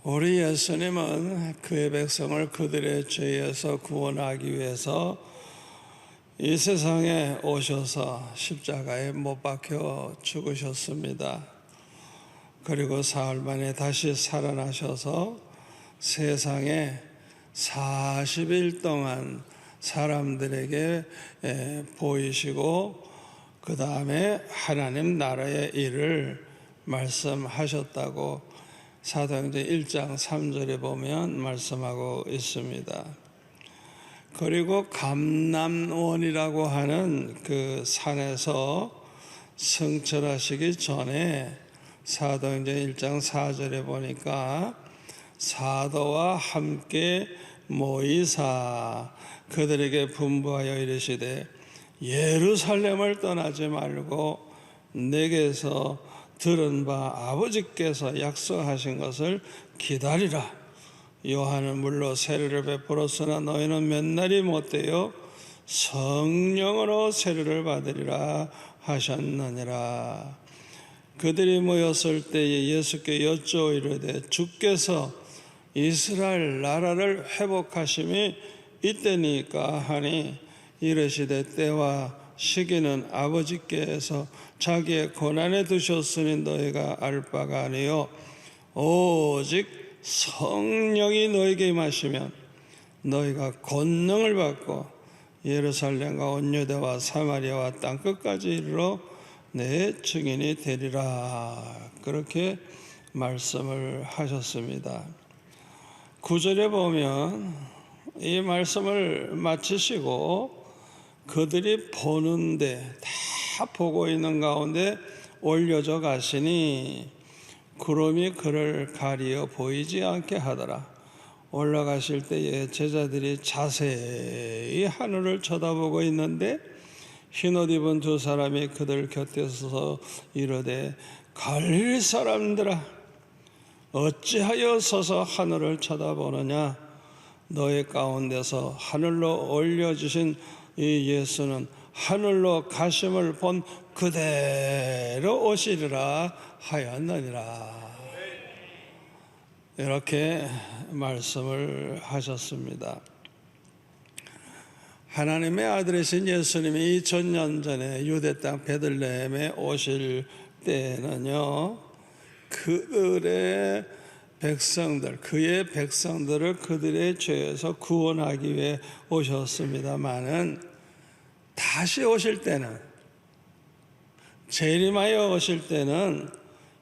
우리 예수님은 그의 백성을 그들의 죄에서 구원하기 위해서 이 세상에 오셔서 십자가에 못 박혀 죽으셨습니다. 그리고 사흘 만에 다시 살아나셔서 세상에 40일 동안 사람들에게 보이시고 그 다음에 하나님 나라의 일을 말씀하셨다고 사도행전 1장 3절에 보면 말씀하고 있습니다. 그리고 감람원이라고 하는 그 산에서 성철하시기 전에 사도행전 1장 4절에 보니까 사도와 함께 모이사 그들에게 분부하여 이르시되 예루살렘을 떠나지 말고 내게서 들은 바 아버지께서 약속하신 것을 기다리라. 요한은 물로 세례를 베풀었으나 너희는 몇 날이 못되어 성령으로 세례를 받으리라 하셨느니라. 그들이 모였을 때에 예수께 여쭈어 이르되 주께서 이스라엘 나라를 회복하심이 이때니까 하니 이르시되 때와 시기는 아버지께서 자기의 권한에 두셨으니 너희가 알 바가 아니요 오직 성령이 너희에게 임하시면 너희가 권능을 받고 예루살렘과 온 유대와 사마리아와 땅끝까지 이르러 내 증인이 되리라. 그렇게 말씀을 하셨습니다. 9절에 보면 이 말씀을 마치시고 그들이 보는데 다 보고 있는 가운데 올려져 가시니 구름이 그를 가리어 보이지 않게 하더라. 올라가실 때에 제자들이 자세히 하늘을 쳐다보고 있는데 흰옷 입은 두 사람이 그들 곁에 서서 이르되 갈릴리 사람들아 어찌하여 서서 하늘을 쳐다보느냐. 너희 가운데서 하늘로 올려주신 이 예수는 하늘로 가심을 본 그대로 오시리라 하였느니라. 이렇게 말씀을 하셨습니다. 하나님의 아들이신 예수님이 2000년 전에 유대 땅 베들레헴에 오실 때에는요, 그들의 백성들, 그의 백성들을 그들의 죄에서 구원하기 위해 오셨습니다마는 다시 오실 때는, 재림하여 오실 때는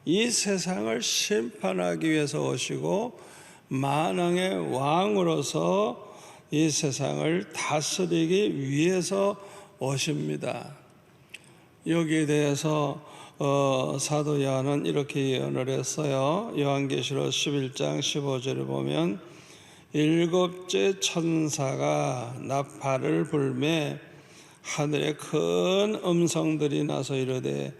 이 세상을 심판하기 위해서 오시고 만왕의 왕으로서 이 세상을 다스리기 위해서 오십니다. 여기에 대해서 사도 요한은 이렇게 예언을 했어요. 요한계시록 11장 15절에 보면 일곱째 천사가 나팔을 불매 하늘에 큰 음성들이 나서 이르되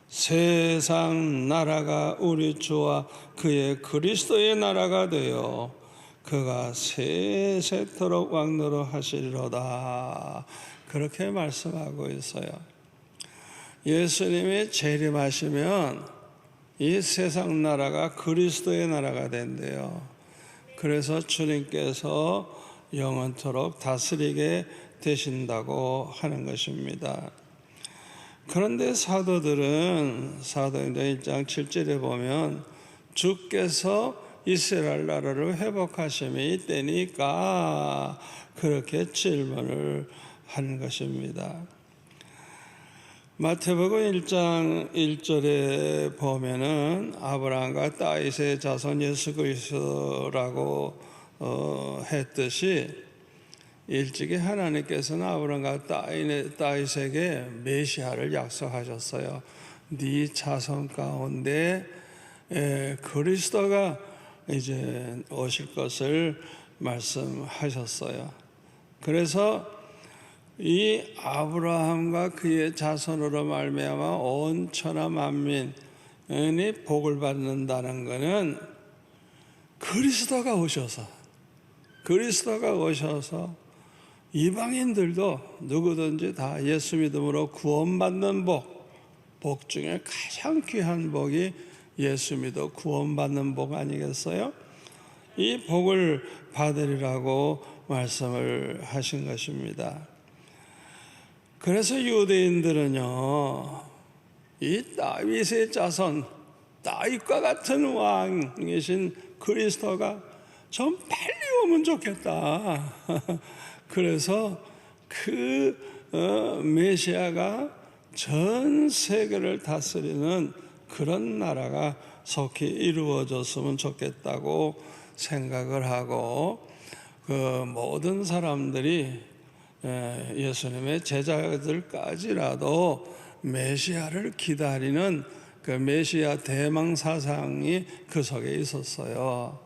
세상 나라가 우리 주와 그의 그리스도의 나라가 되어 그가 세세토록 왕노릇 하시리로다. 그렇게 말씀하고 있어요. 예수님이 재림하시면 이 세상 나라가 그리스도의 나라가 된대요. 그래서 주님께서 영원토록 다스리게 되신다고 하는 것입니다. 그런데 사도들은 사도행전 1장 7절에 보면 주께서 이스라엘 나라를 회복하심이 이때니까 그렇게 질문을 하는 것입니다. 마태복음 1장 1절에 보면은 아브라함과 다윗의 자손 예수 그리스도라고 했듯이 일찍이 하나님께서는 아브라함과 다윗에게 메시아를 약속하셨어요. 네 자손 가운데 그리스도가 이제 오실 것을 말씀하셨어요. 그래서 이 아브라함과 그의 자손으로 말미암아 온 천하 만민이 복을 받는다는 것은 그리스도가 오셔서 이방인들도 누구든지 다 예수 믿음으로 구원받는 복 중에 가장 귀한 복이 예수 믿어 구원받는 복 아니겠어요? 이 복을 받으리라고 말씀을 하신 것입니다. 그래서 유대인들은요, 이 다윗의 자손, 다윗과 같은 왕이신 그리스도가 좀 빨리 오면 좋겠다. 그래서 그 메시아가 전 세계를 다스리는 그런 나라가 속히 이루어졌으면 좋겠다고 생각을 하고, 그 모든 사람들이 예수님의 제자들까지라도 메시아를 기다리는 그 메시아 대망 사상이 그 속에 있었어요.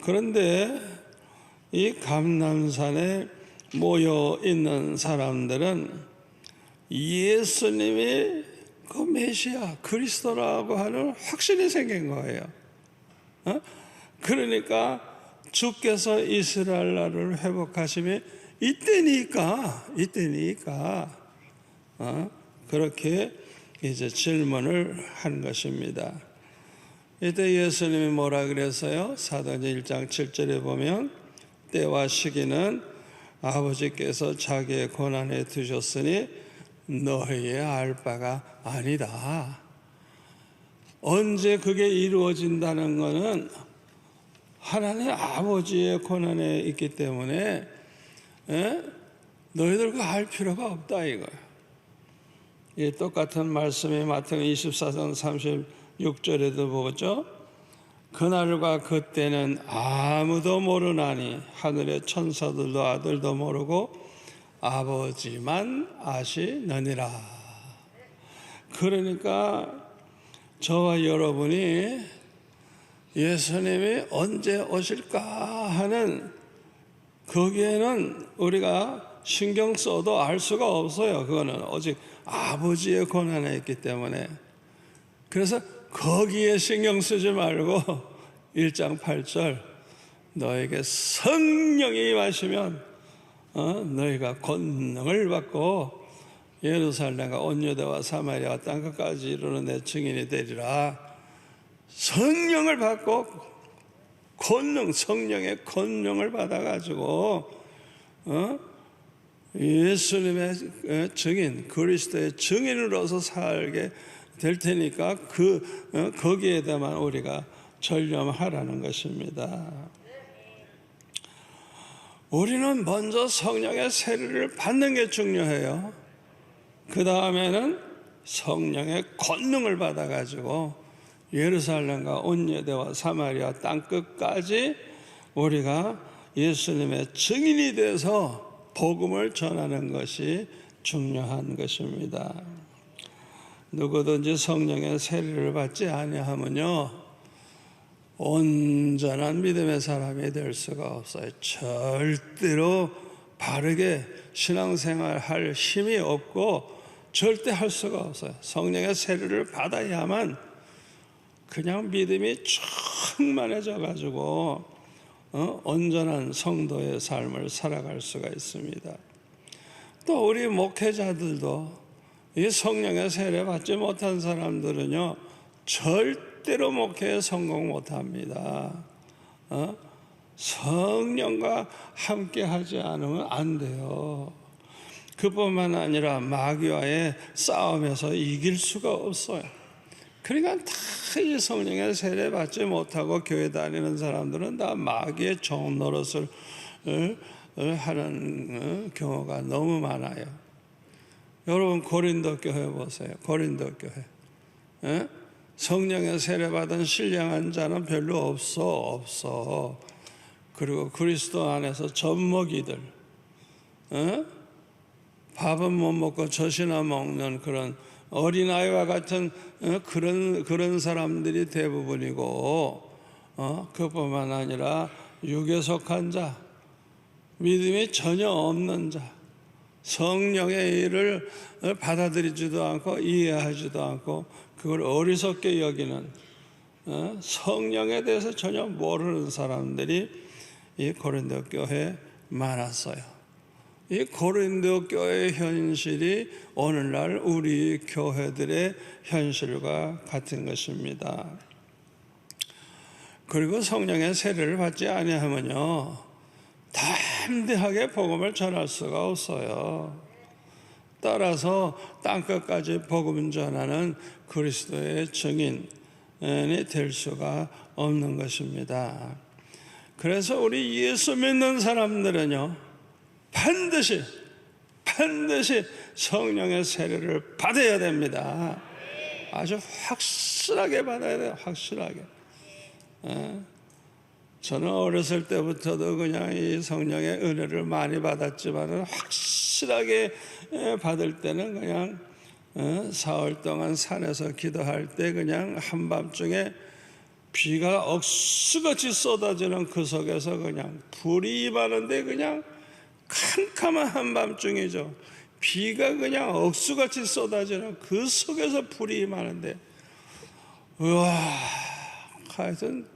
그런데 이 감람산에 모여 있는 사람들은 예수님이 그 메시아 그리스도라고 하는 확신이 생긴 거예요. 그러니까 주께서 이스라엘 나라를 회복하심이 이때니까 그렇게 이제 질문을 한 것입니다. 이때 예수님이 뭐라 그랬어요? 사도행전 1장 7절에 보면 때와 시기는 아버지께서 자기의 권한에 두셨으니 너희의 알 바가 아니다. 언제 그게 이루어진다는 것은 하나님 아버지의 권한에 있기 때문에 너희들 그거 알 필요가 없다 이거예요. 이 똑같은 말씀이 마태복음 24장 36절에도 보죠. 그날과 그때는 아무도 모르나니 하늘의 천사들도 아들도 모르고 아버지만 아시느니라. 그러니까 저와 여러분이 예수님이 언제 오실까 하는 거기에는 우리가 신경 써도 알 수가 없어요. 그거는 오직 아버지의 권한에 있기 때문에. 그래서 거기에 신경 쓰지 말고 1장 8절 너에게 성령이 임하시면 너희가 권능을 받고 예루살렘과 온 유대와 사마리아와 땅끝까지 이르는 내 증인이 되리라. 성령을 받고 성령의 권능을 받아가지고 예수님의 증인, 그리스도의 증인으로서 살게 될 테니까 거기에다만 우리가 전념하라는 것입니다. 우리는 먼저 성령의 세례를 받는 게 중요해요. 그 다음에는 성령의 권능을 받아가지고 예루살렘과 온 유대와 사마리아 땅끝까지 우리가 예수님의 증인이 돼서 복음을 전하는 것이 중요한 것입니다. 누구든지 성령의 세례를 받지 아니하면요 온전한 믿음의 사람이 될 수가 없어요. 절대로 바르게 신앙생활할 힘이 없고 절대 할 수가 없어요. 성령의 세례를 받아야만 그냥 믿음이 충만해져 가지고 온전한 성도의 삶을 살아갈 수가 있습니다. 또 우리 목회자들도 이 성령의 세례 받지 못한 사람들은요 절대로 목회에 성공 못합니다. 성령과 함께 하지 않으면 안 돼요. 그뿐만 아니라 마귀와의 싸움에서 이길 수가 없어요. 그러니까 다 이 성령의 세례 받지 못하고 교회 다니는 사람들은 다 마귀의 종 노릇을 하는 경우가 너무 많아요. 여러분 고린도 교회 보세요. 고린도 교회 성령의 세례 받은 신령한 자는 별로 없어. 그리고 그리스도 안에서 젖먹이들 밥은 못 먹고 젖이나 먹는 그런 어린아이와 같은 그런 사람들이 대부분이고 그뿐만 아니라 육에 속한 자, 믿음이 전혀 없는 자, 성령의 일을 받아들이지도 않고 이해하지도 않고 그걸 어리석게 여기는 성령에 대해서 전혀 모르는 사람들이 이 고린도 교회에 많았어요. 이 고린도 교회의 현실이 오늘날 우리 교회들의 현실과 같은 것입니다. 그리고 성령의 세례를 받지 아니하면요 담대하게 복음을 전할 수가 없어요. 따라서 땅끝까지 복음 전하는 그리스도의 증인이 될 수가 없는 것입니다. 그래서 우리 예수 믿는 사람들은요 반드시 성령의 세례를 받아야 됩니다. 아주 확실하게 받아야 돼요. 확실하게. 저는 어렸을 때부터도 그냥 이 성령의 은혜를 많이 받았지만 확실하게 받을 때는 그냥 사흘 동안 산에서 기도할 때 그냥 한밤중에 비가 억수같이 쏟아지는 그 속에서 그냥 불이 임하는데 그냥 캄캄한 한밤중이죠. 비가 그냥 억수같이 쏟아지는 그 속에서 불이 임하는데 우와 하여튼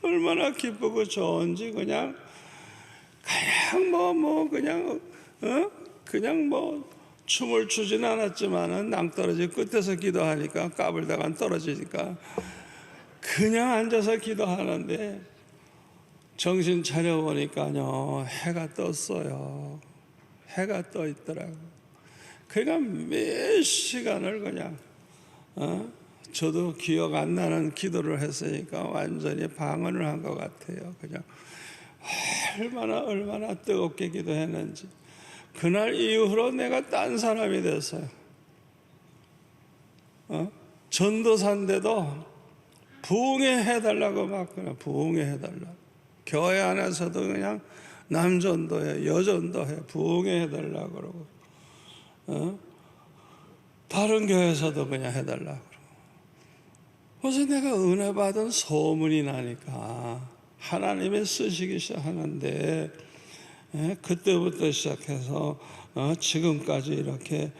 얼마나 기쁘고 좋은지 그냥 춤을 추진 않았지만은 낭떠러지 끝에서 기도하니까 까불다가 떨어지니까 그냥 앉아서 기도하는데 정신 차려보니까요 해가 떴어요. 해가 떠 있더라고요. 그러니까 몇 시간을 그냥 저도 기억 안 나는 기도를 했으니까 완전히 방언을 한 것 같아요. 그냥 얼마나 뜨겁게 기도했는지. 그날 이후로 내가 딴 사람이 됐어요. 전도사인데도 부흥해달라고 막 그냥 부흥해달라고. 교회 안에서도 그냥 남전도해 여전도해 부흥해달라고 그러고 다른 교회에서도 그냥 해달라고 그러고. 그래서 내가 은혜 받은 소문이 나니까 하나님이 쓰시기 시작하는데 그때부터 시작해서 지금까지 이렇게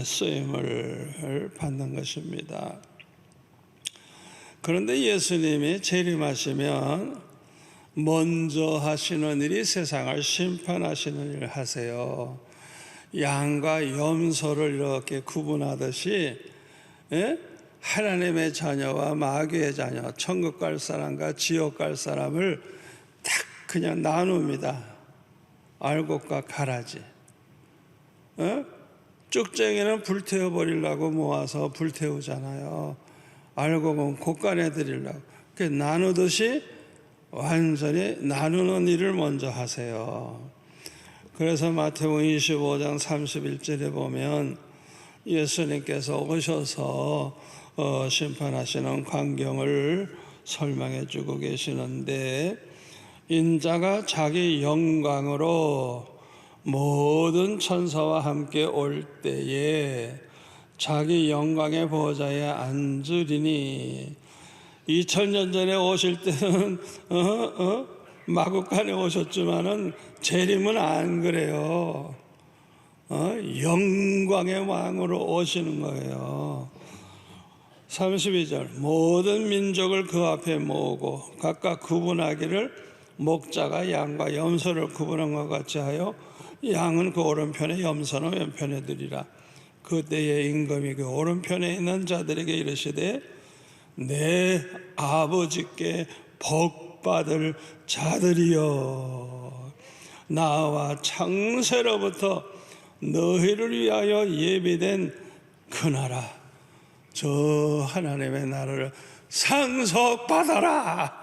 쓰임을 받는 것입니다. 그런데 예수님이 재림하시면 먼저 하시는 일이 세상을 심판하시는 일을 하세요. 양과 염소를 이렇게 구분하듯이 하나님의 자녀와 마귀의 자녀, 천국 갈 사람과 지옥 갈 사람을 딱 그냥 나눕니다. 알곡과 가라지. 쭉쟁이는 불태워버리려고 모아서 불태우잖아요. 알곡은 곳간에 드리려고. 나누듯이 완전히 나누는 일을 먼저 하세요. 그래서 마태복음 25장 31절에 보면 예수님께서 오셔서 심판하시는 광경을 설명해 주고 계시는데 인자가 자기 영광으로 모든 천사와 함께 올 때에 자기 영광의 보좌에 앉으리니 2000년 전에 오실 때는 마구간에 오셨지만은 재림은 안 그래요. 영광의 왕으로 오시는 거예요. 32절 모든 민족을 그 앞에 모으고 각각 구분하기를 목자가 양과 염소를 구분한 것 같이 하여 양은 그 오른편에 염소는 왼편에 두리라. 그때에 임금이 그 오른편에 있는 자들에게 이르시되 내 아버지께 복받을 자들이여 나와 창세로부터 너희를 위하여 예비된 그 나라 저 하나님의 나라를 상속받아라.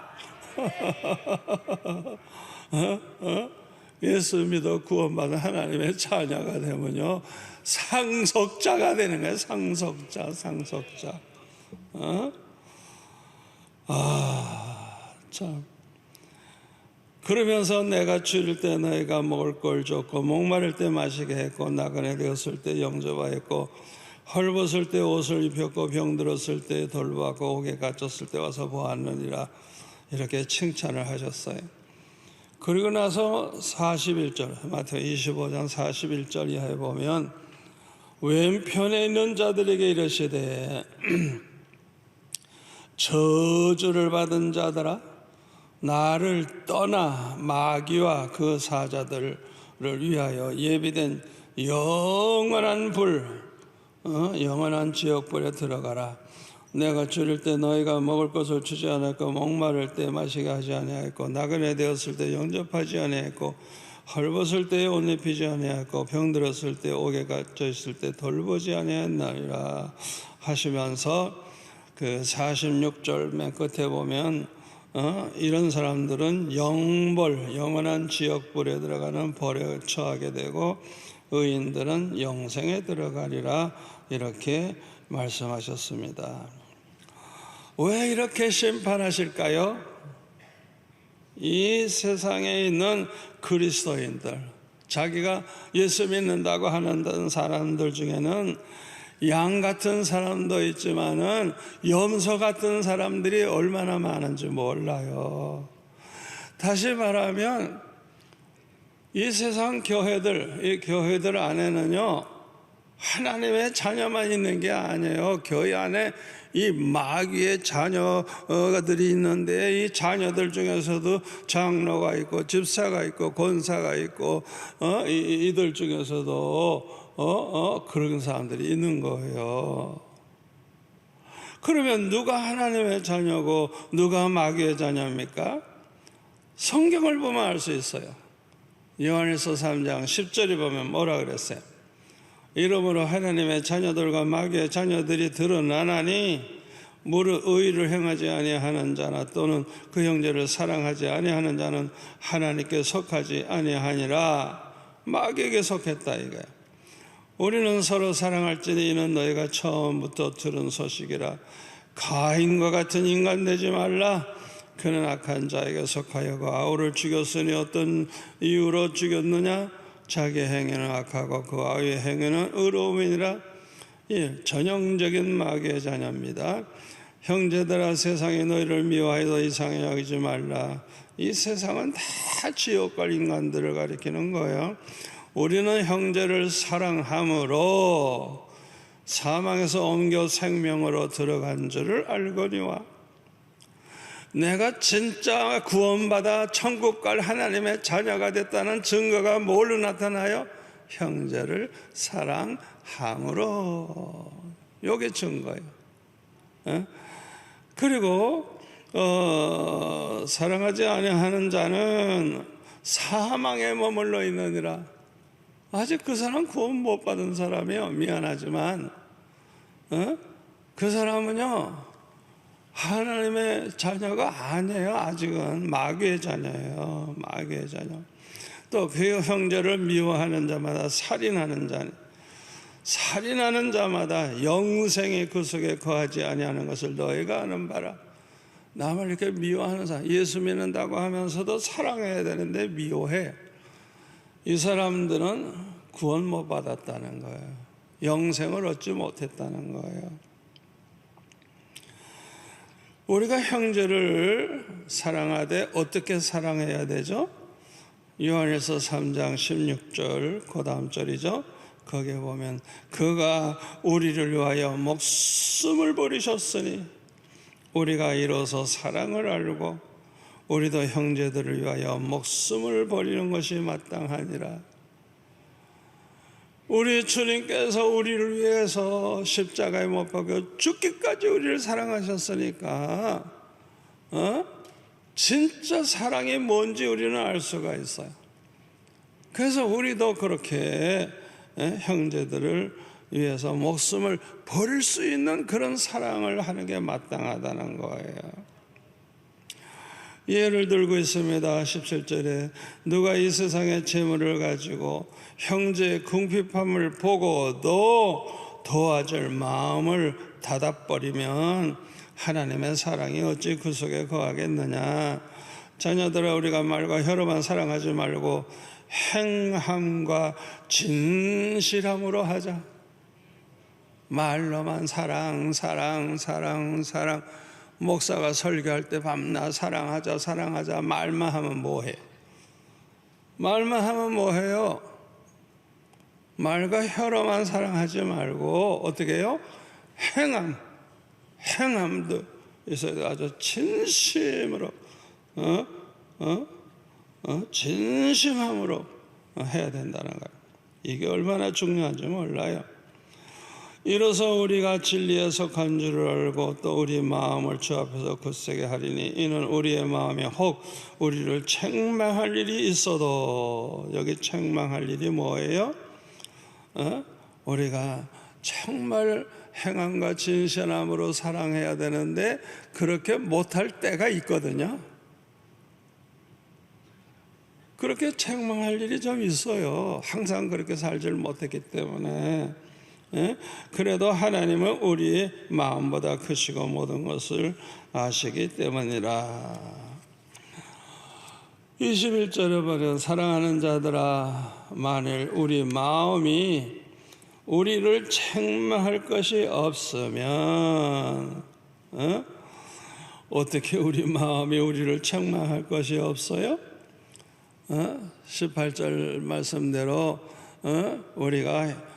예수 믿어 구원받은 하나님의 자녀가 되면요 상속자가 되는 거예요. 상속자. 참. 그러면서 내가 줄일 때 너희가 먹을 걸 줬고 목마를 때 마시게 했고 나그네 되었을 때 영접하였고 헐벗을 때 옷을 입혔고 병들었을 때 돌보았고 옥에 갇혔을 때 와서 보았느니라. 이렇게 칭찬을 하셨어요. 그리고 나서 41절 마태복음 25장 41절 이하에 보면 왼편에 있는 자들에게 이르시되 저주를 받은 자들아 나를 떠나 마귀와 그 사자들을 위하여 예비된 영원한 불 영원한 지옥불에 들어가라. 내가 줄일 때 너희가 먹을 것을 주지 않았고 목마를 때 마시게 하지 아니하였고 나그네 되었을 때 영접하지 아니하였고 헐벗을 때 옷 입히지 아니하였고 병들었을 때 옥에 갇혀 있을 때 돌보지 아니하였나이라 하시면서 그 46절 맨 끝에 보면 이런 사람들은 영벌, 영원한 지옥불에 들어가는 벌에 처하게 되고 의인들은 영생에 들어가리라 이렇게 말씀하셨습니다. 왜 이렇게 심판하실까요? 이 세상에 있는 그리스도인들, 자기가 예수 믿는다고 하는 사람들 중에는 양 같은 사람도 있지만은 염소 같은 사람들이 얼마나 많은지 몰라요. 다시 말하면 이 세상 교회들, 이 교회들 안에는요 하나님의 자녀만 있는 게 아니에요. 교회 안에 이 마귀의 자녀들이 있는데 이 자녀들 중에서도 장로가 있고 집사가 있고 권사가 있고 이들 중에서도 그런 사람들이 있는 거예요. 그러면 누가 하나님의 자녀고 누가 마귀의 자녀입니까? 성경을 보면 알 수 있어요. 요한일서 3장 10절에 보면 뭐라 그랬어요? 이러므로 하나님의 자녀들과 마귀의 자녀들이 드러나나니 무릇 의를 행하지 아니하는 자나 또는 그 형제를 사랑하지 아니하는 자는 하나님께 속하지 아니하니라. 마귀에게 속했다 이거야. 우리는 서로 사랑할지니 이는 너희가 처음부터 들은 소식이라. 가인과 같은 인간 되지 말라. 그는 악한 자에게 속하여고 아우를 죽였으니 어떤 이유로 죽였느냐? 자기 행위는 악하고 그 아우의 행위는 의로움이니라. 전형적인 마귀의 자녀입니다. 형제들아 세상이 너희를 미워하여도 이상히 여기지 말라. 이 세상은 다 지옥 갈 인간들을 가리키는 거예요. 우리는 형제를 사랑함으로 사망에서 옮겨 생명으로 들어간 줄을 알거니와. 내가 진짜 구원받아 천국 갈 하나님의 자녀가 됐다는 증거가 뭘로 나타나요? 형제를 사랑함으로. 이게 증거예요. 그리고 사랑하지 아니하는 자는 사망에 머물러 있느니라. 아직 그 사람 구원 못 받은 사람이요. 미안하지만 그 사람은요 하나님의 자녀가 아니에요. 아직은 마귀의 자녀예요. 마귀의 자녀. 또 그 형제를 미워하는 자마다 살인하는 자, 살인하는 자마다 영생이 그 속에 거하지 아니하는 것을 너희가 아는 바라. 남을 이렇게 미워하는 사람, 예수 믿는다고 하면서도 사랑해야 되는데 미워해. 이 사람들은 구원 못 받았다는 거예요. 영생을 얻지 못했다는 거예요. 우리가 형제를 사랑하되 어떻게 사랑해야 되죠? 요한일서 3장 16절 그 다음 절이죠. 거기에 보면 그가 우리를 위하여 목숨을 버리셨으니 우리가 이로써 사랑을 알고 우리도 형제들을 위하여 목숨을 버리는 것이 마땅하니라. 우리 주님께서 우리를 위해서 십자가에 못 박혀 죽기까지 우리를 사랑하셨으니까 진짜 사랑이 뭔지 우리는 알 수가 있어요. 그래서 우리도 그렇게 형제들을 위해서 목숨을 버릴 수 있는 그런 사랑을 하는 게 마땅하다는 거예요. 예를 들고 있습니다. 17절에 누가 이 세상의 재물을 가지고 형제의 궁핍함을 보고도 도와줄 마음을 닫아버리면 하나님의 사랑이 어찌 그 속에 거하겠느냐. 자녀들아 우리가 말과 혀로만 사랑하지 말고 행함과 진실함으로 하자. 말로만 사랑 목사가 설교할 때 밤낮 사랑하자 말만 하면 뭐해? 말만 하면 뭐해요? 말과 혀로만 사랑하지 말고 어떻게 해요? 행함도 있어야 아주 진심으로 진심함으로 해야 된다는 거예요. 이게 얼마나 중요한지 몰라요. 이로써 우리가 진리에 속한 줄을 알고 또 우리 마음을 주 앞에서 굳세게 하리니 이는 우리의 마음이 혹 우리를 책망할 일이 있어도, 여기 책망할 일이 뭐예요? 우리가 정말 행함과 진실함으로 사랑해야 되는데 그렇게 못할 때가 있거든요. 그렇게 책망할 일이 좀 있어요. 항상 그렇게 살지를 못했기 때문에. 그래도 하나님은 우리의 마음보다 크시고 모든 것을 아시기 때문이라. 21절에 보면 사랑하는 자들아, 만일 우리 마음이 우리를 책망할 것이 없으면, 어떻게 우리 마음이 우리를 책망할 것이 없어요? 18절 말씀대로 우리가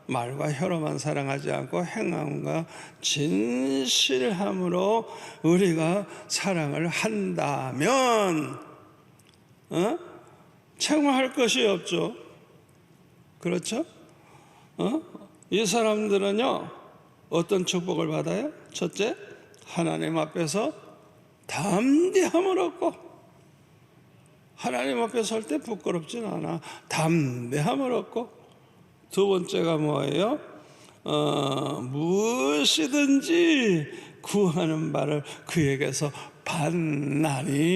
말과 혀로만 사랑하지 않고 행함과 진실함으로 우리가 사랑을 한다면 책망할 것이 없죠. 그렇죠? 이 사람들은요, 어떤 축복을 받아요? 첫째, 하나님 앞에서 담대함을 얻고, 하나님 앞에 설 때 부끄럽진 않아. 담대함을 얻고, 두 번째가 뭐예요? 무엇이든지 구하는 바를 그에게서 받나니.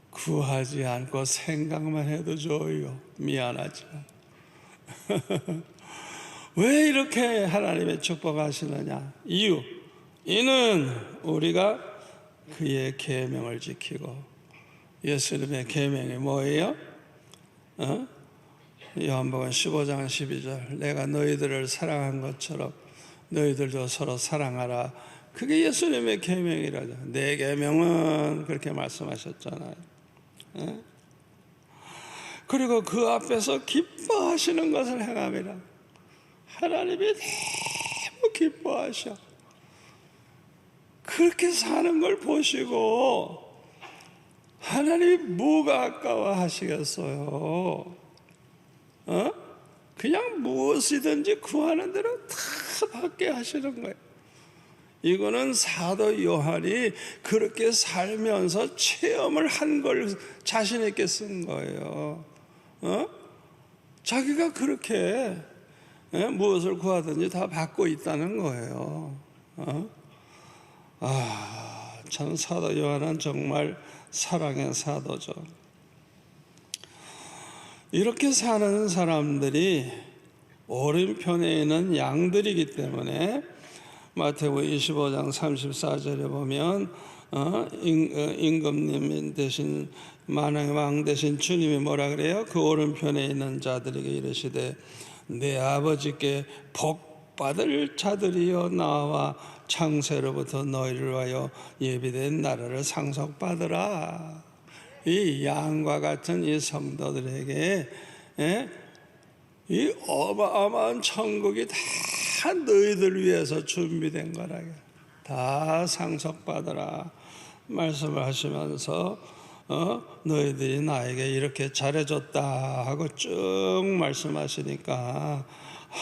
구하지 않고 생각만 해도 좋아요. 미안하지만. 왜 이렇게 하나님의 축복하시느냐? 이유, 이는 우리가 그의 계명을 지키고, 예수님의 계명이 뭐예요? 요한복음 15장 12절, 내가 너희들을 사랑한 것처럼 너희들도 서로 사랑하라. 그게 예수님의 계명이라죠. 내 계명은 그렇게 말씀하셨잖아요. 그리고 그 앞에서 기뻐하시는 것을 행함이라. 하나님이 너무 기뻐하셔. 그렇게 사는 걸 보시고 하나님이 뭐가 아까워하시겠어요? 그냥 무엇이든지 구하는 대로 다 받게 하시는 거예요. 이거는 사도 요한이 그렇게 살면서 체험을 한 걸 자신 있게 쓴 거예요. 자기가 그렇게 무엇을 구하든지 다 받고 있다는 거예요. 참 사도 요한은 정말 사랑의 사도죠. 이렇게 사는 사람들이 오른편에 있는 양들이기 때문에 마태복음 25장 34절에 보면 임금님 대신 만왕의 왕 대신 주님이 뭐라 그래요? 그 오른편에 있는 자들에게 이르시되 내 아버지께 복받을 자들이여 나와 창세로부터 너희를 위하여 예비된 나라를 상속받으라. 이 양과 같은 이 성도들에게 이 어마어마한 천국이 다 너희들 위해서 준비된 거라. 다 상속받으라 말씀을 하시면서 너희들이 나에게 이렇게 잘해줬다 하고 쭉 말씀하시니까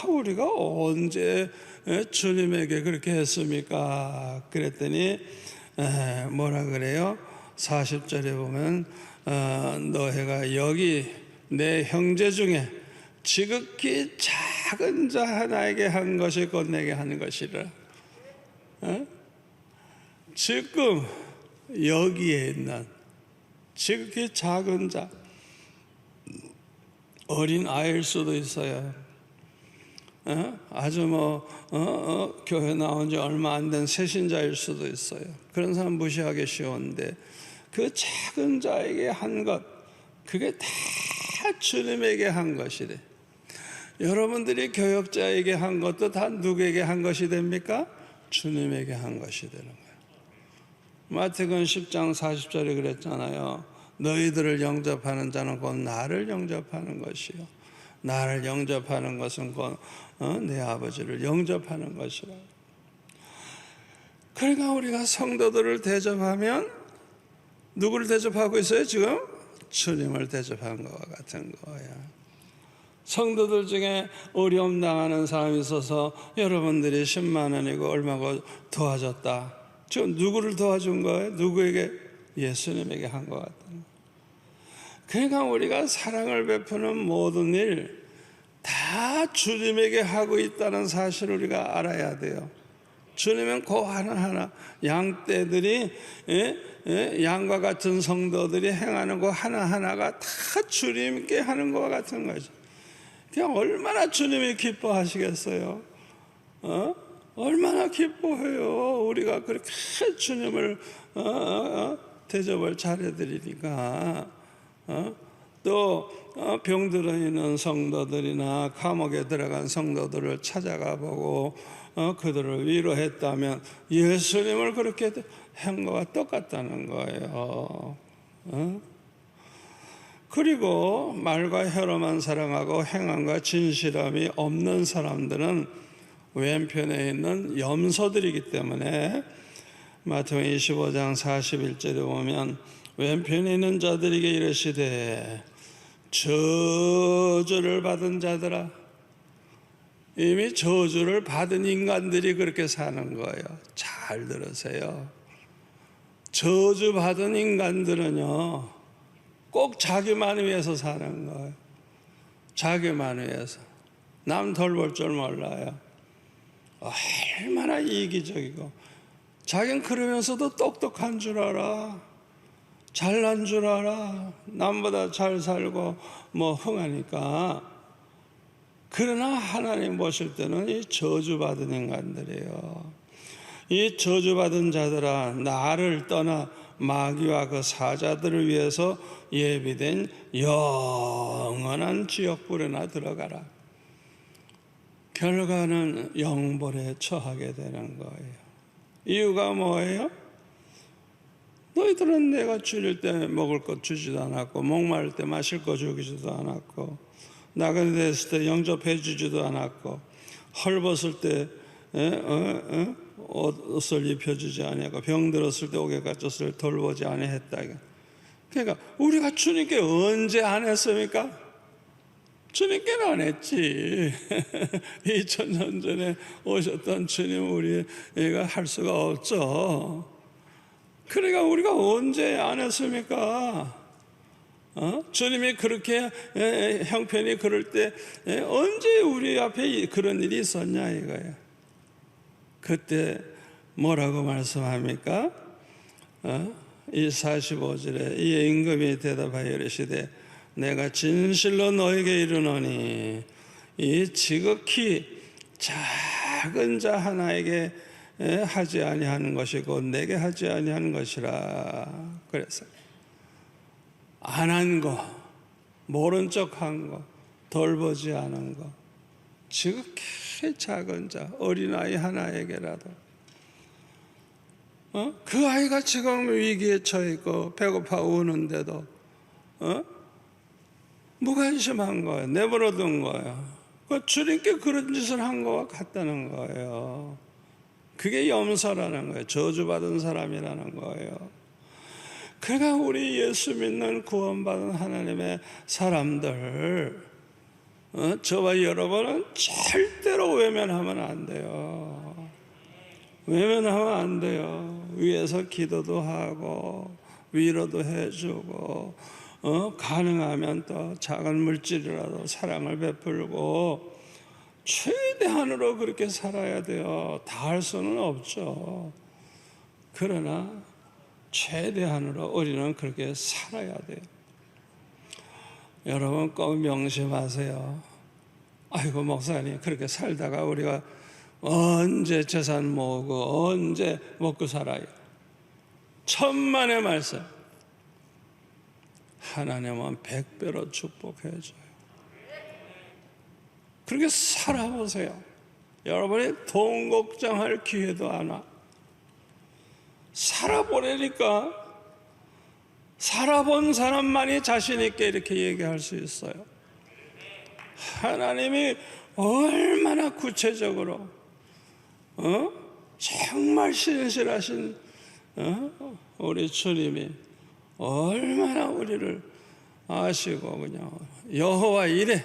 우리가 언제 주님에게 그렇게 했습니까? 그랬더니 뭐라 그래요? 40절에 보면 너희가 여기 내 형제 중에 지극히 작은 자 하나에게 한 것이 곧 내게 하는 것이라. 지금 여기에 있는 지극히 작은 자, 어린 아이일 수도 있어요. 아주 교회 나온 지 얼마 안 된 새신자일 수도 있어요. 그런 사람 무시하기 쉬운데 그 작은 자에게 한 것, 그게 다 주님에게 한 것이래. 여러분들이 교역자에게 한 것도 다 누구에게 한 것이 됩니까? 주님에게 한 것이 되는 거예요. 마태복음 10장 40절에 그랬잖아요. 너희들을 영접하는 자는 곧 나를 영접하는 것이요, 나를 영접하는 것은 곧 내 아버지를 영접하는 것이라. 그러니까 우리가 성도들을 대접하면 누구를 대접하고 있어요? 지금 주님을 대접한 것과 같은 거야. 성도들 중에 어려움 당하는 사람이 있어서 여러분들이 10만 원이고 얼마고 도와줬다. 지금 누구를 도와준 거예요? 누구에게? 예수님에게 한 것 같다. 그러니까 우리가 사랑을 베푸는 모든 일 다 주님에게 하고 있다는 사실을 우리가 알아야 돼요. 주님은 그 하나하나 양떼들이 양과 같은 성도들이 행하는 거 하나하나가 다 주님께 하는 것과 같은 거죠. 그냥 얼마나 주님이 기뻐하시겠어요? 얼마나 기뻐해요. 우리가 그렇게 주님을 대접을 잘해드리니까. 또 병들어 있는 성도들이나 감옥에 들어간 성도들을 찾아가 보고 그들을 위로했다면 예수님을 그렇게 한 것과 똑같다는 거예요. 그리고 말과 혀로만 사랑하고 행함과 진실함이 없는 사람들은 왼편에 있는 염소들이기 때문에 마태복음 25장 41절에 보면 왼편에 있는 자들에게 이르시되 저주를 받은 자들아. 이미 저주를 받은 인간들이 그렇게 사는 거예요. 잘 들으세요. 저주받은 인간들은요 꼭 자기만 위해서 사는 거예요. 자기만 위해서. 남 돌볼 줄 몰라요. 얼마나 이기적이고 자기는 그러면서도 똑똑한 줄 알아. 잘난 줄 알아. 남보다 잘 살고 뭐 흥하니까. 그러나 하나님 보실 때는 이 저주받은 인간들이에요. 이 저주받은 자들아, 나를 떠나 마귀와 그 사자들을 위해서 예비된 영원한 지옥불에나 들어가라. 결과는 영벌에 처하게 되는 거예요. 이유가 뭐예요? 너희들은 내가 줄일 때 먹을 것 주지도 않았고, 목마를 때 마실 것 주기도 않았고, 나그네 됐을 때 영접해 주지도 않았고, 헐벗을 때 옷을 입혀주지 아니하고, 병들었을 때 옥에 갇혔을 때 돌보지 아니했다. 그러니까 우리가 주님께 언제 안 했습니까? 주님께는 안 했지. 2000년 전에 오셨던 주님 우리가 할 수가 없죠. 그러니까 우리가 언제 안 했습니까? 주님이 그렇게 형편이 그럴 때 언제 우리 앞에 그런 일이 있었냐 이거예요. 그때 뭐라고 말씀합니까? 이 45절에 이 임금이 대답하여 이르시되 내가 진실로 너에게 이르노니 이 지극히 작은 자 하나에게 하지 아니하는 것이고 내게 하지 아니하는 것이라. 그래서 안 한 거, 모른 척한 거, 돌보지 않은 거, 지극히 작은 자, 어린아이 하나에게라도 그 아이가 지금 위기에 처해있고 배고파 우는데도 무관심한 거예요. 내버려둔 거예요. 주님께 그런 짓을 한 거와 같다는 거예요. 그게 염소라는 거예요. 저주받은 사람이라는 거예요. 그러니까 우리 예수 믿는 구원받은 하나님의 사람들, 저와 여러분은 절대로 외면하면 안 돼요. 외면하면 안 돼요. 위에서 기도도 하고 위로도 해주고 가능하면 또 작은 물질이라도 사랑을 베풀고 최대한으로 그렇게 살아야 돼요. 다 할 수는 없죠. 그러나 최대한으로 우리는 그렇게 살아야 돼요. 여러분 꼭 명심하세요. 아이고 목사님 그렇게 살다가 우리가 언제 재산 모으고 언제 먹고 살아요? 천만의 말씀. 하나님은 100배로 축복해 줘요. 그렇게 살아보세요. 여러분이 돈 걱정할 기회도 안 와. 살아보려니까 살아본 사람만이 자신 있게 이렇게 얘기할 수 있어요. 하나님이 얼마나 구체적으로 정말 신실하신 우리 주님이 얼마나 우리를 아시고 그냥 여호와 이래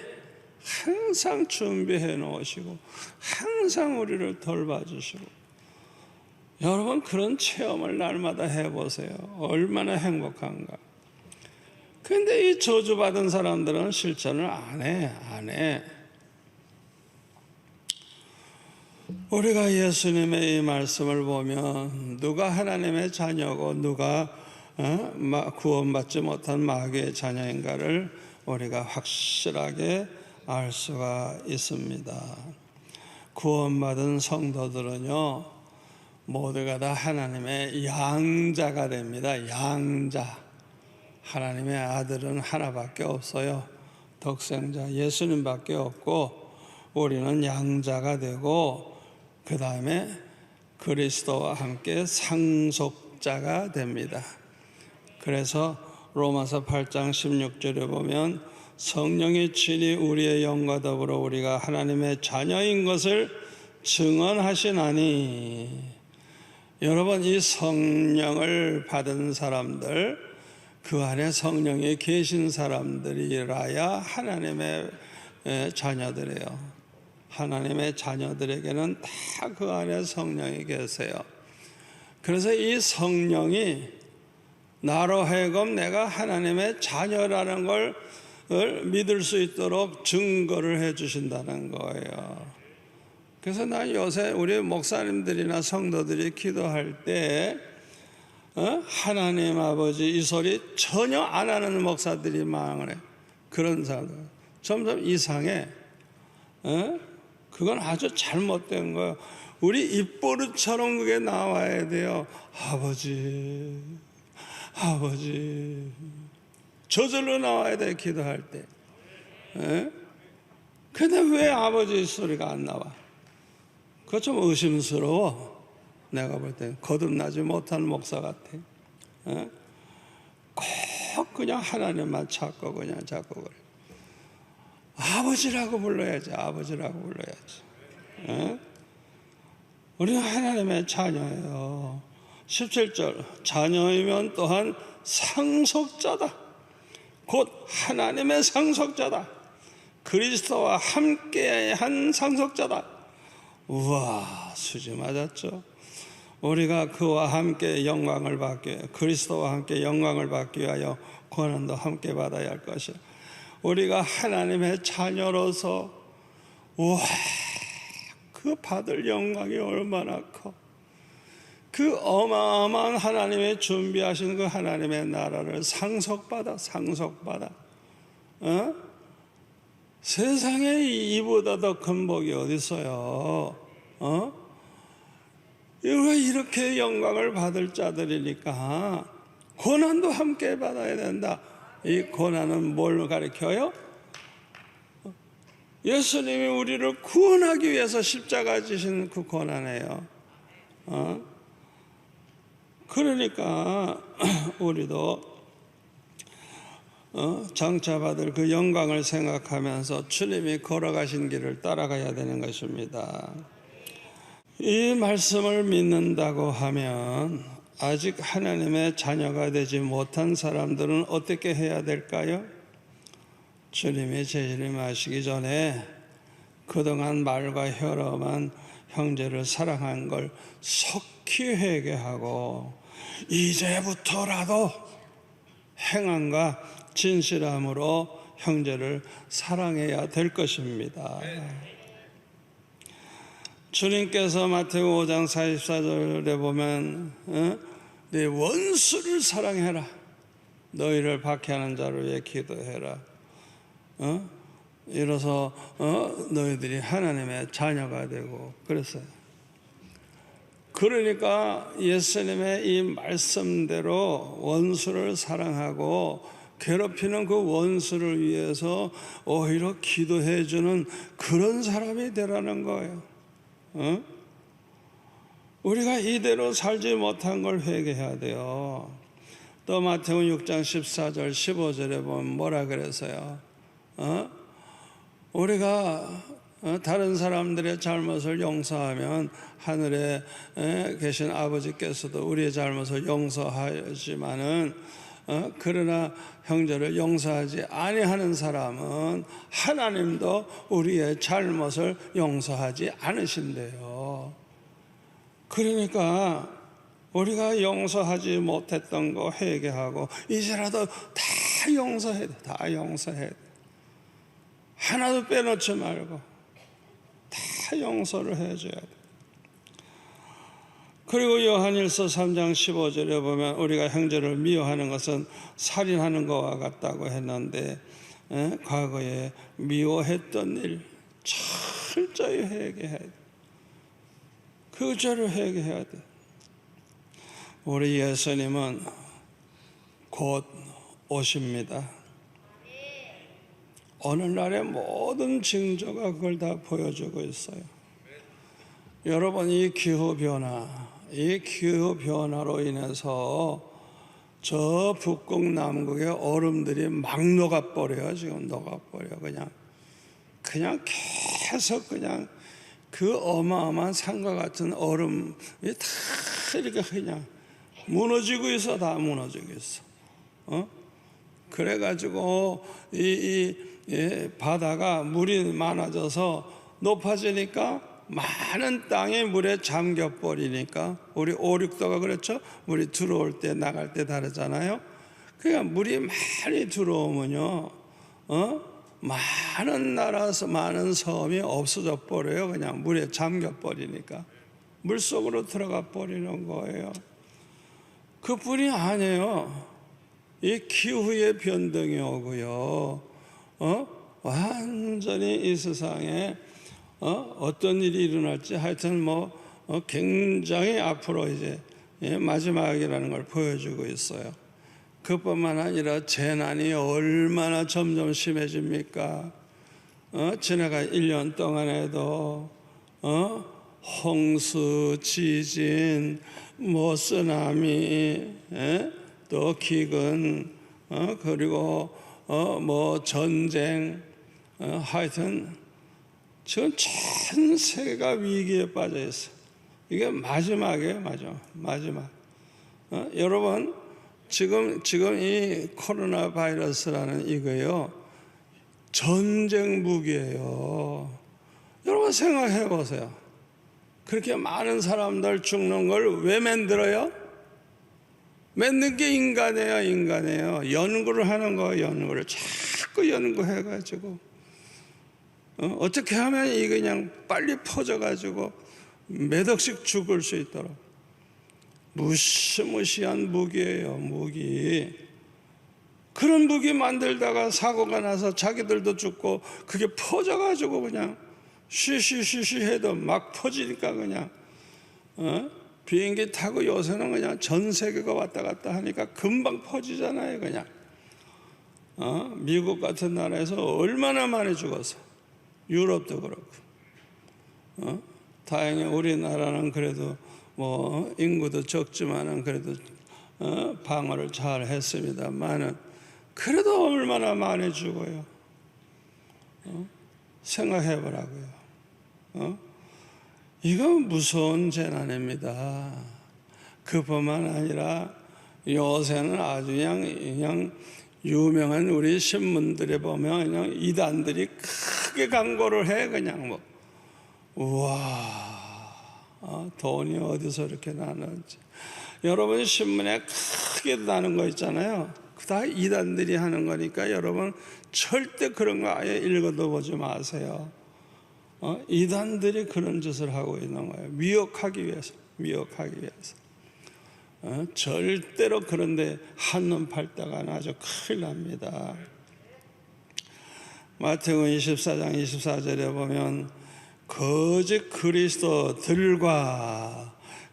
항상 준비해 놓으시고 항상 우리를 돌봐주시고, 여러분 그런 체험을 날마다 해보세요. 얼마나 행복한가. 근데 이 저주받은 사람들은 실천을 안 해. 우리가 예수님의 이 말씀을 보면 누가 하나님의 자녀고 누가 구원받지 못한 마귀의 자녀인가를 우리가 확실하게 알 수가 있습니다. 구원받은 성도들은요, 모두가 다 하나님의 양자가 됩니다. 양자. 하나님의 아들은 하나밖에 없어요. 독생자 예수님밖에 없고, 우리는 양자가 되고 그 다음에 그리스도와 함께 상속자가 됩니다. 그래서 로마서 8장 16절에 보면 성령이 친히 우리의 영과 더불어 우리가 하나님의 자녀인 것을 증언하시나니, 여러분 이 성령을 받은 사람들, 그 안에 성령이 계신 사람들이라야 하나님의 자녀들이에요. 하나님의 자녀들에게는 다 그 안에 성령이 계세요. 그래서 이 성령이 나로 하여금 내가 하나님의 자녀라는 걸 믿을 수 있도록 증거를 해 주신다는 거예요. 그래서 난 요새 우리 목사님들이나 성도들이 기도할 때 하나님 아버지 이 소리 전혀 안 하는 목사들이 많아요. 그런 사람들 점점 이상해. 그건 아주 잘못된 거예요. 우리 입버릇처럼 그게 나와야 돼요. 아버지 저절로 나와야 돼, 기도할 때. 근데 왜 아버지 소리가 안 나와? 그거 좀 의심스러워. 내가 볼 때 거듭나지 못한 목사 같아. 꼭 그냥 하나님만 찾고 그냥 자꾸 그래. 아버지라고 불러야지. 아버지라고 불러야지. 우리는 하나님의 자녀예요. 17절 자녀이면 또한 상속자다. 곧 하나님의 상속자다. 그리스도와 함께한 상속자다. 우와, 수지 맞았죠. 우리가 그와 함께 영광을 받기, 그리스도와 함께 영광을 받기 위하여 고난도 함께 받아야 할 것이야. 우리가 하나님의 자녀로서, 우와, 그 받을 영광이 얼마나 커. 그 어마어마한 하나님의 준비하신 그 하나님의 나라를 상속받아. 세상에 이보다 더 큰 복이 어디 있어요? 우리가 이렇게 영광을 받을 자들이니까 고난도 함께 받아야 된다. 이 고난은 뭘 가리켜요? 예수님이 우리를 구원하기 위해서 십자가 지신 그 고난이에요. 그러니까 우리도 장차받을 그 영광을 생각하면서 주님이 걸어가신 길을 따라가야 되는 것입니다. 이 말씀을 믿는다고 하면 아직 하나님의 자녀가 되지 못한 사람들은 어떻게 해야 될까요? 주님이 재림하시기 전에 그동안 말과 혀로만 형제를 사랑한 걸 속히 회개하고 이제부터라도 행함과 진실함으로 형제를 사랑해야 될 것입니다. 주님께서 마태복음 5장 44절에 보면 네 원수를 사랑해라. 너희를 박해하는 자를 위해 기도해라. 이로써 너희들이 하나님의 자녀가 되고 그랬어요. 그러니까 예수님의 이 말씀대로 원수를 사랑하고 괴롭히는 그 원수를 위해서 오히려 기도해주는 그런 사람이 되라는 거예요. 우리가 이대로 살지 못한 걸 회개해야 돼요. 또 마태복음 6장 14절 15절에 보면 뭐라 그랬어요? 우리가 다른 사람들의 잘못을 용서하면 하늘에 계신 아버지께서도 우리의 잘못을 용서하지만은 그러나 형제를 용서하지 아니하는 사람은 하나님도 우리의 잘못을 용서하지 않으신대요. 그러니까 우리가 용서하지 못했던 거 회개하고 이제라도 다 용서해야 돼. 다 용서해야 돼. 하나도 빼놓지 말고 다 용서를 해줘야 돼. 그리고 요한일서 3장 15절에 보면 우리가 형제를 미워하는 것은 살인하는 것과 같다고 했는데 과거에 미워했던 일 철저히 회개해야 돼. 그 죄를 회개해야 돼. 우리 예수님은 곧 오십니다. 오늘날의 모든 징조가 그걸 다 보여주고 있어요. 여러분, 이 기후변화로 인해서 저 북극 남극의 얼음들이 막 녹아버려요. 지금 녹아버려요. 그냥 계속 그냥 그 어마어마한 산과 같은 얼음이 다 이렇게 그냥 무너지고 있어. 다 무너지고 있어. 그래가지고 이 바다가 물이 많아져서 높아지니까 많은 땅이 물에 잠겨버리니까 우리 5, 6도가 그렇죠? 물이 들어올 때 나갈 때 다르잖아요. 그러니까 물이 많이 들어오면요 많은 나라에서 많은 섬이 없어져 버려요. 그냥 물에 잠겨버리니까 물속으로 들어가 버리는 거예요. 그뿐이 아니에요. 이 기후의 변동이 오고요 완전히 이 세상에 어떤 일이 일어날지 하여튼 굉장히 앞으로 이제 마지막이라는 걸 보여주고 있어요. 그뿐만 아니라 재난이 얼마나 점점 심해집니까? 지나간 1년 동안에도 홍수, 지진, 쓰나미, 또 기근, 그리고 전쟁, 하여튼 지금 전 세계가 위기에 빠져 있어요. 이게 마지막이에요, 마지막. 여러분, 지금 이 코로나 바이러스라는 이거요, 전쟁 무기예요. 여러분 생각해 보세요. 그렇게 많은 사람들 죽는 걸 왜 만들어요? 만든 게 인간이에요. 연구를 하는 거예요. 연구를 자꾸 연구해가지고 어떻게 하면 이게 그냥 빨리 퍼져가지고 몇 억씩 죽을 수 있도록 무시무시한 무기예요. 무기. 그런 무기 만들다가 사고가 나서 자기들도 죽고 그게 퍼져가지고 그냥 쉬쉬쉬쉬 해도 막 퍼지니까 그냥 비행기 타고 요새는 그냥 전 세계가 왔다 갔다 하니까 금방 퍼지잖아요. 그냥 미국 같은 나라에서 얼마나 많이 죽었어. 유럽도 그렇고 다행히 우리나라는 그래도 인구도 적지만은 그래도 방어를 잘 했습니다만은 그래도 얼마나 많이 죽어요. 생각해 보라고요. 이건 무서운 재난입니다. 그뿐만 아니라 요새는 아주 그냥 유명한 우리 신문들에 보면 그냥 이단들이 크게 광고를 해. 그냥 우와, 돈이 어디서 이렇게 나는지. 여러분 신문에 크게 나는 거 있잖아요. 다 이단들이 하는 거니까 여러분 절대 그런 거 아예 읽어도 보지 마세요. 이단들이 그런 짓을 하고 있는 거예요. 미혹하기 위해서. 절대로 그런데 한눈 팔다가 아주 큰일 납니다. 마태복음 24장 24절에 보면 거짓 그리스도들과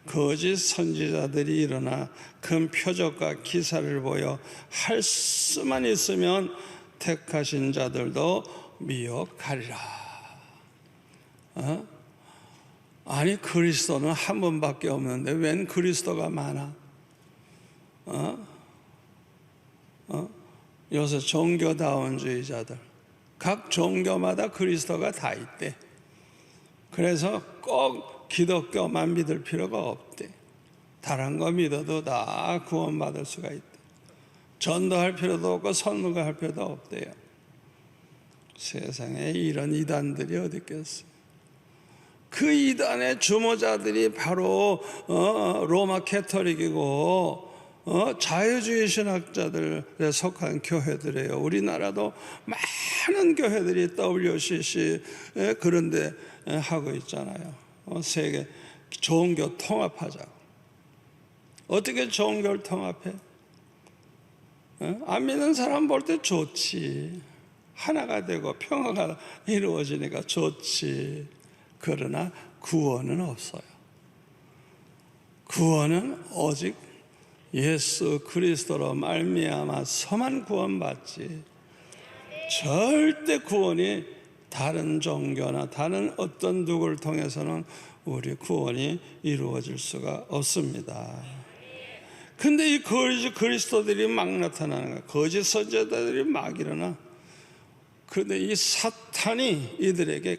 거짓 선지자들이 일어나 큰 표적과 기사를 보여 할 수만 있으면 택하신 자들도 미혹하리라. 아니 그리스도는 한 분밖에 없는데 웬 그리스도가 많아? 요새 종교다원주의자들 각 종교마다 그리스도가 다 있대. 그래서 꼭 기독교만 믿을 필요가 없대. 다른 거 믿어도 다 구원받을 수가 있대. 전도할 필요도 없고 선거할 필요도 없대요. 세상에 이런 이단들이 어디 있겠어요. 그 이단의 주모자들이 바로 로마 캐토릭이고 자유주의 신학자들에 속한 교회들이에요. 우리나라도 많은 교회들이 WCC 그런 데 하고 있잖아요. 세계 좋은 교 통합하자고. 어떻게 좋은 교를 통합해? 안 믿는 사람 볼 때 좋지. 하나가 되고 평화가 이루어지니까 좋지. 그러나 구원은 없어요. 구원은 오직 예수 그리스도로 말미암아서만 구원받지, 절대 구원이 다른 종교나 다른 어떤 누구를 통해서는 우리 구원이 이루어질 수가 없습니다. 근데 이 거짓 그리스도들이 막 나타나는 거야. 거짓 선지자들이 막 일어나. 그런데 이 사탄이 이들에게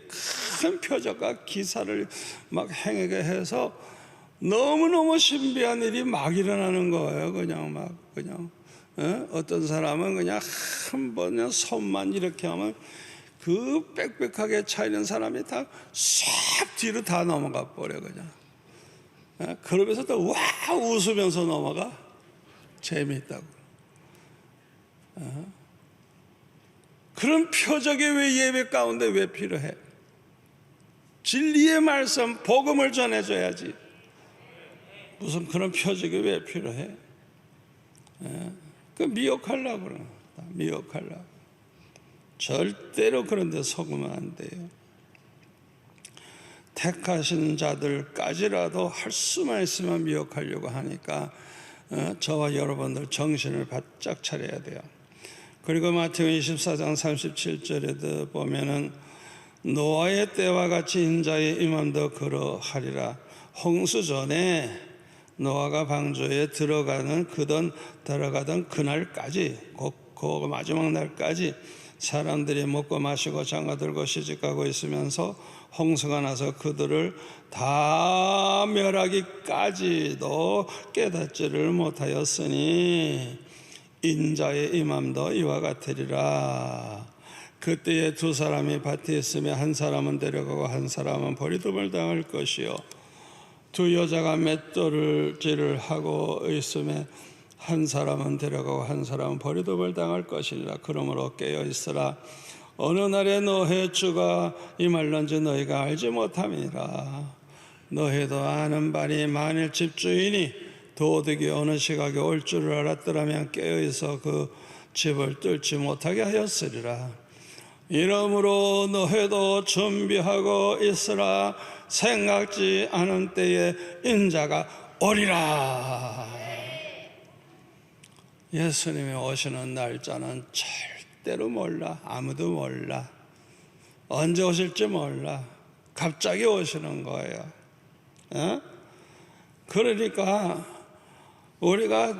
큰 표적과 기사를 막 행하게 해서 너무너무 신비한 일이 막 일어나는 거예요. 그냥 어떤 사람은 그냥 한 번 손만 이렇게 하면 그 빽빽하게 차이는 사람이 다 싹 뒤로 다 넘어가 버려. 그냥 그러면서 또 와 웃으면서 넘어가. 재미있다고. 그런 표적이 왜 예배 가운데 왜 필요해? 진리의 말씀 복음을 전해줘야지. 무슨 그런 표적이 왜 필요해? 그 미혹하려고 그러는 거다. 미혹하려고. 절대로 그런 데 속으면 안 돼요. 택하신 자들까지라도 할 수만 있으면 미혹하려고 하니까 저와 여러분들 정신을 바짝 차려야 돼요. 그리고 마태복음 24장 37절에도 보면은 노아의 때와 같이 인자의 임함도 그러하리라. 홍수 전에 노아가 방주에 들어가던 그날까지, 그 마지막 날까지 사람들이 먹고 마시고 장가들고 시집가고 있으면서 홍수가 나서 그들을 다 멸하기까지도 깨닫지를 못하였으니 인자의 임함도 이와 같으리라. 그때에 두 사람이 밭에 있으며 한 사람은 데려가고 한 사람은 버리둠을 당할 것이요, 두 여자가 맷돌질을 하고 있으며 한 사람은 데려가고 한 사람은 버리둠을 당할 것이니라. 그러므로 깨어 있으라. 어느 날에 너의 주가 임할런지 너희가 알지 못함이라. 너희도 아는 바니 만일 집주인이 도둑이 어느 시각에 올 줄을 알았더라면 깨어있어 그 집을 뚫지 못하게 하였으리라. 이러므로 너희도 준비하고 있으라. 생각지 않은 때에 인자가 오리라. 예수님이 오시는 날짜는 절대로 몰라. 아무도 몰라. 언제 오실지 몰라. 갑자기 오시는 거예요. 그러니까 우리가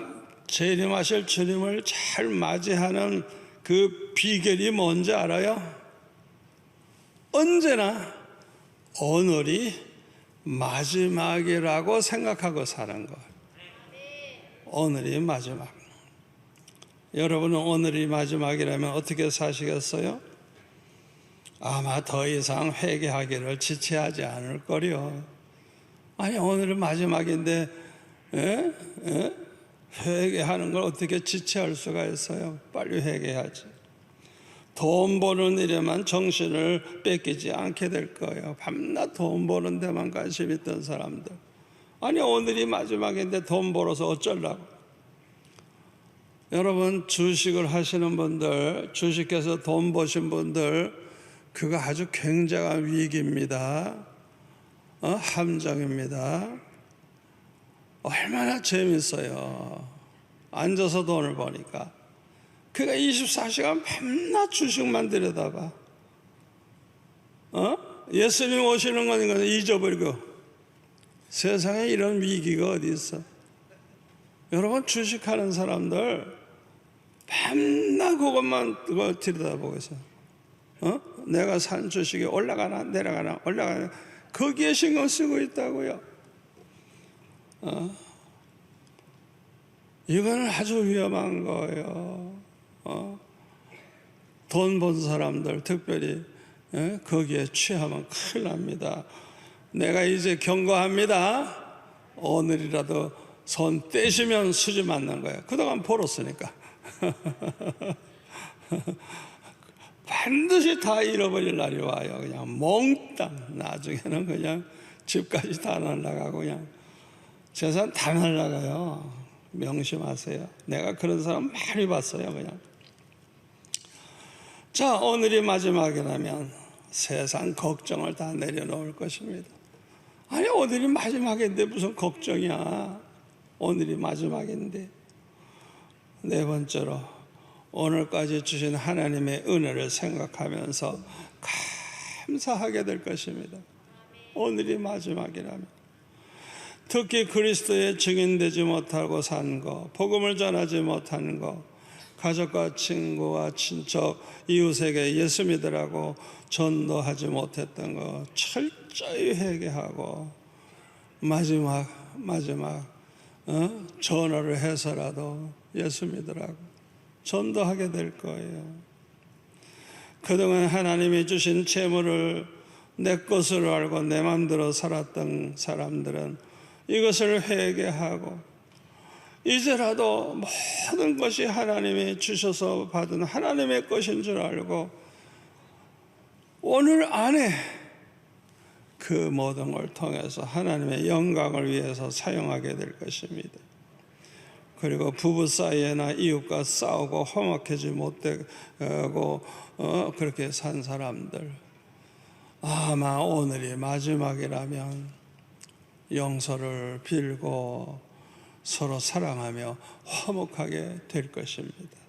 재림하실 주님을 잘 맞이하는 그 비결이 뭔지 알아요? 언제나 오늘이 마지막이라고 생각하고 사는 거예요. 오늘이 마지막. 여러분은 오늘이 마지막이라면 어떻게 사시겠어요? 아마 더 이상 회개하기를 지체하지 않을 거요. 아니 오늘은 마지막인데 회개하는 걸 어떻게 지체할 수가 있어요? 빨리 회개하지. 돈 버는 일에만 정신을 뺏기지 않게 될 거예요. 밤낮 돈 버는 데만 관심 있던 사람들. 아니 오늘이 마지막인데 돈 벌어서 어쩌려고. 여러분 주식을 하시는 분들, 주식해서 돈 버신 분들, 그거 아주 굉장한 위기입니다. 함정입니다. 얼마나 재밌어요. 앉아서 돈을 버니까. 그가 24시간 밤낮 주식만 들여다봐. 예수님 오시는 거니까 잊어버리고. 세상에 이런 위기가 어디 있어? 여러분 주식하는 사람들 밤낮 그것만 들여다보고 있어. 내가 산 주식이 올라가나 내려가나 올라가나 거기에 신경 쓰고 있다고요. 이건 아주 위험한 거예요. 돈 번 사람들 특별히 거기에 취하면 큰일 납니다. 내가 이제 경고합니다. 오늘이라도 손 떼시면 수지 맞는 거예요. 그동안 벌었으니까. 반드시 다 잃어버릴 날이 와요. 그냥 몽땅. 나중에는 그냥 집까지 다 날아가고 그냥 재산 다 날아가요. 명심하세요. 내가 그런 사람 많이 봤어요. 그냥. 자, 오늘이 마지막이라면 세상 걱정을 다 내려놓을 것입니다. 아니, 오늘이 마지막인데 무슨 걱정이야. 오늘이 마지막인데. 네 번째로, 오늘까지 주신 하나님의 은혜를 생각하면서 감사하게 될 것입니다. 오늘이 마지막이라면. 특히 그리스도의 증인되지 못하고 산 거, 복음을 전하지 못한 거, 가족과 친구와 친척, 이웃에게 예수 믿으라고 전도하지 못했던 거 철저히 회개하고 마지막 전화를 해서라도 예수 믿으라고 전도하게 될 거예요. 그동안 하나님이 주신 재물을 내 것으로 알고 내 마음대로 살았던 사람들은 이것을 회개하고 이제라도 모든 것이 하나님이 주셔서 받은 하나님의 것인 줄 알고 오늘 안에 그 모든 걸 통해서 하나님의 영광을 위해서 사용하게 될 것입니다. 그리고 부부 사이에나 이웃과 싸우고 험악해지 못되고 그렇게 산 사람들, 아마 오늘이 마지막이라면 용서를 빌고 서로 사랑하며 화목하게 될 것입니다.